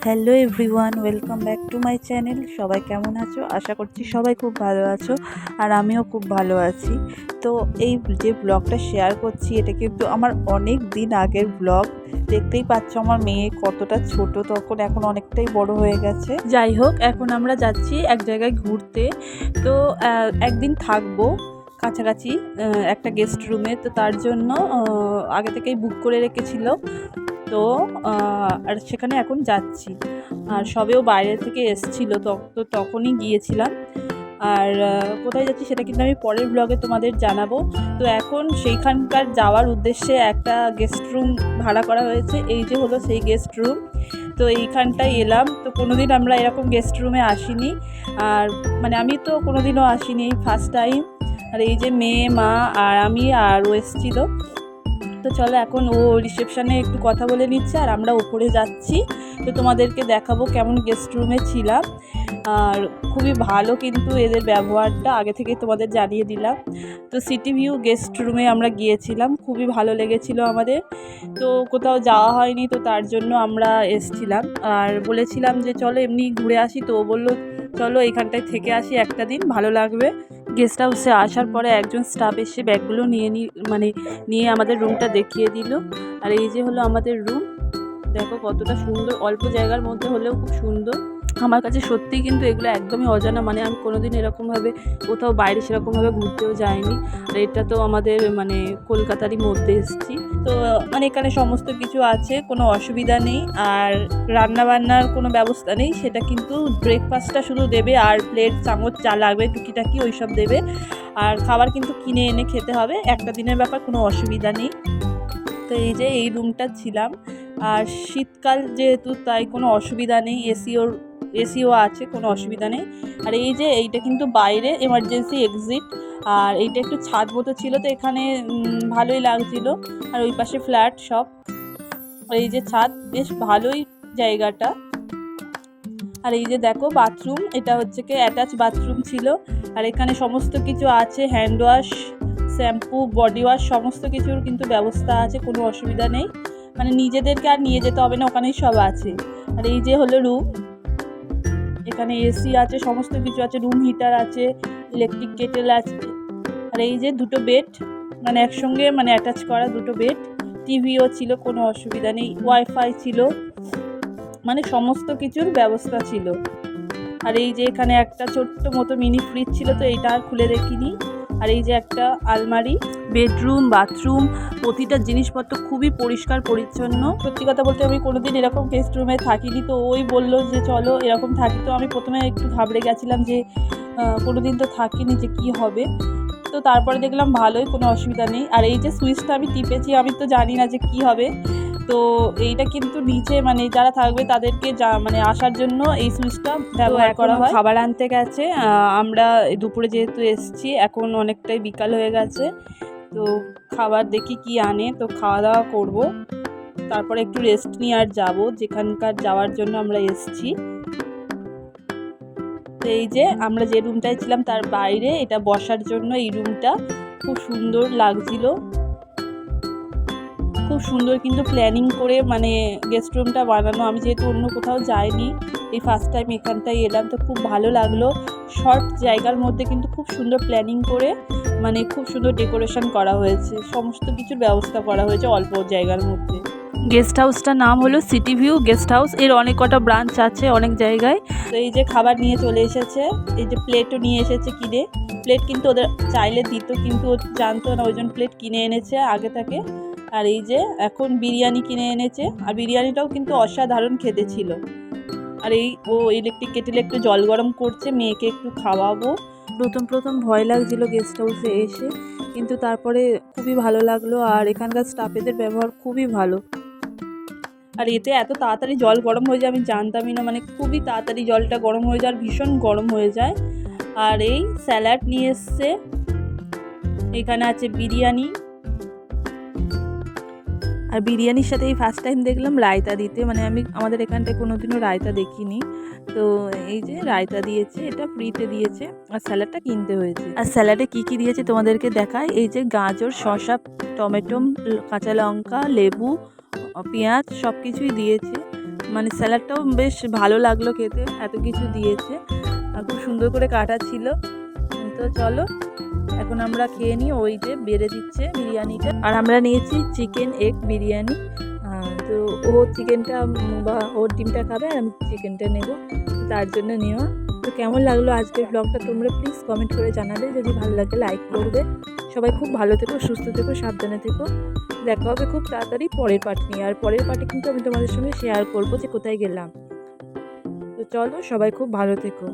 Hello everyone, welcome back to my channel. সবাই কেমন আছো? আশা করছি সবাই খুব ভালো আছো, আর আমিও খুব ভালো আছি। তো এই যে ব্লগটা শেয়ার করছি, এটা কিন্তু আমার অনেক দিন আগের ব্লগ। দেখতেই পাচ্ছ আমার মেয়ে কতটা ছোট তখন, এখন অনেকটাই বড় হয়ে গেছে। যাই হোক, এখন আমরা যাচ্ছি এক জায়গায় ঘুরতে। তো একদিন থাকবো কাছাকাছি একটা গেস্ট রুমে। তো তার জন্য আগে থেকেই বুক করে রেখেছিল। তো আর সেখানে এখন যাচ্ছি। আর সবেও বাইরে থেকে এসছিল, তো তখনই গিয়েছিলাম। আর কোথায় যাচ্ছি সেটা কিন্তু আমি পরের ব্লগে তোমাদের জানাবো। তো এখন সেইখানকার যাওয়ার উদ্দেশ্যে একটা গেস্ট রুম ভাড়া করা হয়েছে। এই যে হলো সেই গেস্ট রুম। তো এইখানটায় এলাম। তো কোনোদিন আমরা এরকম গেস্ট রুমে আসিনি, আর মানে আমি তো কোনোদিনও আসিনি, এই ফার্স্ট টাইম। আর এই যে মেয়ে, মা আর আমি, আর ও এসেছিলো। তো চলো, এখন ও রিসেপশানে একটু কথা বলে নিচ্ছে আর আমরা উপরে যাচ্ছি। তো তোমাদেরকে দেখাবো কেমন গেস্ট রুমে ছিলাম। আর খুবই ভালো কিন্তু এদের ব্যবহারটা, আগে থেকেই তোমাদের জানিয়ে দিলাম। তো সিটি ভিউ গেস্ট রুমে আমরা গিয়েছিলাম, খুবই ভালো লেগেছিল আমাদের। তো কোথাও যাওয়া হয়নি, তো তার জন্য আমরা এসছিলাম আর বলেছিলাম যে চলো এমনি ঘুরে আসি। তো ও বললো চলো এখানটায় থেকে আসি একটা দিন, ভালো লাগবে। গেস্ট হাউসে আসার পরে একজন স্টাফ এসে ব্যাগগুলো নিয়ে আমাদের রুমটা দেখিয়ে দিল। আর এই যে হলো আমাদের রুম। দেখো কতটা সুন্দর, অল্প জায়গার মধ্যে হলেও খুব সুন্দর। আমার কাছে সত্যিই কিন্তু এগুলো একদমই অজানা, মানে আমি কোনোদিন এরকমভাবে কোথাও বাইরে সেরকমভাবে ঘুরতেও যাইনি। আর এটা তো আমাদের মানে কলকাতারই মধ্যে এসেছি। তো মানে এখানে সমস্ত কিছু আছে, কোনো অসুবিধা নেই। আর রান্নাবান্নার কোনো ব্যবস্থা নেই, সেটা কিন্তু ব্রেকফাস্টটা শুধু দেবে, আর প্লেট চামচ যা লাগবে টুকিটাকি ওই সব দেবে। আর খাবার কিন্তু কিনে এনে খেতে হবে, একটা দিনের ব্যাপার, কোনো অসুবিধা নেই। তো এই যে এই রুমটা ছিলাম। আর শীতকাল যেহেতু, তাই কোনো অসুবিধা নেই, এসিও আছে, কোনো অসুবিধা নেই। আর এই যে এইটা কিন্তু বাইরে এমার্জেন্সি এক্সিট। আর এইটা একটু ছাদ মতো ছিল, তো এখানে ভালোই লাগছিল। আর ওই পাশে ফ্ল্যাট সব। আর এই যে ছাদ, বেশ ভালোই জায়গাটা। আর এই যে দেখো বাথরুম, এটা হচ্ছে কি অ্যাটাচ বাথরুম ছিল। আর এখানে সমস্ত কিছু আছে, hand wash, shampoo, body wash, সমস্ত কিছুর কিন্তু ব্যবস্থা আছে, কোনো অসুবিধা নেই। মানে নিজেদেরকে আর নিয়ে যেতে হবে না, ওখানেই সব আছে। আর এই যে হলো রুম, এখানে এসি আছে, সমস্ত কিছু আছে, রুম হিটার আছে, ইলেকট্রিক কেটেল আছে। আর এই যে দুটো বেড, মানে একসঙ্গে মানে অ্যাটাচ করা দুটো বেড। টিভিও ছিল, কোনো অসুবিধা নেই। ওয়াইফাই ছিল, মানে সমস্ত কিছুর ব্যবস্থা ছিল। আর এই যে এখানে একটা ছোট্ট মতো মিনি ফ্রিজ ছিল, তো এইটা আর খুলে দেখিনি। আর এই যে একটা আলমারি। বেডরুম, বাথরুম, প্রতিটা জিনিসপত্র খুবই পরিষ্কার পরিচ্ছন্ন। সত্যি কথা বলতে আমি কোনোদিন এরকম গেস্ট রুমে থাকিনি। তো ওই বললো যে চলো এরকম থাকি। তো আমি প্রথমে একটু ঘাবড়ে গেছিলাম যে কোনোদিন তো থাকিনি, যে কি হবে। তো তারপরে দেখলাম ভালোই, কোনো অসুবিধা নেই। আর এই যে সুইচটা আমি টিপেছি, আমি তো জানি না যে কি হবে। তো এইটা কিন্তু নিচে মানে যারা থাকবে তাদেরকে মানে আসার জন্য এই সুইচটা ব্যবহার করা হয়। খাবার আনতে গেছে, আমরা দুপুরে যেহেতু এসছি, এখন অনেকটাই বিকাল হয়ে গেছে। তো খাবার দেখি কি আনে, তো খাওয়া দাওয়া করবো, তারপরে একটু রেস্ট নিয়ে আর যাবো যেখানকার যাওয়ার জন্য আমরা এসছি। তো এই যে আমরা যে রুমটায় ছিলাম তার বাইরে এটা বসার জন্য, এই রুমটা খুব সুন্দর লাগছিল, খুব সুন্দর কিন্তু প্ল্যানিং করে মানে গেস্ট রুমটা বানানো। আমি যেহেতু অন্য কোথাও যাইনি, এই ফার্স্ট টাইম এখানটায় এলাম, তো খুব ভালো লাগলো। শর্ট জায়গার মধ্যে কিন্তু খুব সুন্দর প্ল্যানিং করে মানে খুব সুন্দর ডেকোরেশন করা হয়েছে, সমস্ত কিছুর ব্যবস্থা করা হয়েছে অল্প জায়গার মধ্যে। গেস্ট হাউসটার নাম হলো সিটি ভিউ গেস্ট হাউস। এর অনেক কটা ব্রাঞ্চ আছে অনেক জায়গায়। তো এই যে খাবার নিয়ে চলে এসেছে, এই যে প্লেটও নিয়ে এসেছে কিনে। প্লেট কিন্তু ওদের চাইলে দিত, কিন্তু ও জানতো না, ওই জন্য প্লেট কিনে এনেছে আগে থেকে। আর এই যে এখন বিরিয়ানি কিনে এনেছে, আর বিরিয়ানিটাও কিন্তু অসাধারণ খেতে ছিল। আর এই ও ইলেকট্রিক কেটেলে একটু জল গরম করছে, মেয়েকে একটু খাওয়াবো। প্রথম ভয় লাগছিল গেস্ট হাউসে এসে, কিন্তু তারপরে খুবই ভালো লাগলো। আর এখানকার স্টাফেদের ব্যবহার খুবই ভালো। আর এতে এত তাড়াতাড়ি জল গরম হয়ে যায় আমি জানতামই না, মানে খুবই তাড়াতাড়ি জলটা গরম হয়ে যায়, আর ভীষণ গরম হয়ে যায়। আর এই স্যালাড নিয়ে এসছে, এখানে আছে বিরিয়ানি। আর বিরিয়ানির সাথে এই ফার্স্ট টাইম দেখলাম রায়তা দিতে, মানে আমি আমাদের এখানটায় কোনোদিনও রায়তা দেখিনি। তো এই যে রায়তা দিয়েছে, এটা ফ্রিতে দিয়েছে, আর স্যালাডটা কিনতে হয়েছে। আর স্যালাডে কি কি দিয়েছে তোমাদেরকে দেখায়। এই যে গাজর, শসা, টমেটো, কাঁচা লঙ্কা, লেবু, পেঁয়াজ, সব কিছুই দিয়েছে। মানে স্যালাডটাও বেশ ভালো লাগলো খেতে, এত কিছু দিয়েছে আর খুব সুন্দর করে কাটা ছিল। তো চলো এখন আমরা খেয়ে নিই। ওই যে বেড়ে দিচ্ছে বিরিয়ানিটা, আর আমরা নিয়েছি চিকেন এগ বিরিয়ানি। তো ও চিকেনটা বা ওর ডিমটা খাবে আর আমি চিকেনটা নেব, তার জন্য নেওয়া। তো কেমন লাগলো আজকের ব্লগটা তোমরা প্লিজ কমেন্ট করে জানাবে, যদি ভালো লাগে লাইক করবে। সবাই খুব ভালো থেকো, সুস্থ থেকো, সাবধানে থেকো। দেখা হবে খুব তাড়াতাড়ি পরের পার্ট নিয়ে, আর পরের পার্টে কিন্তু আমি তোমাদের সঙ্গে শেয়ার করবো যে কোথায় গেলাম। তো চলো সবাই খুব ভালো থেকো।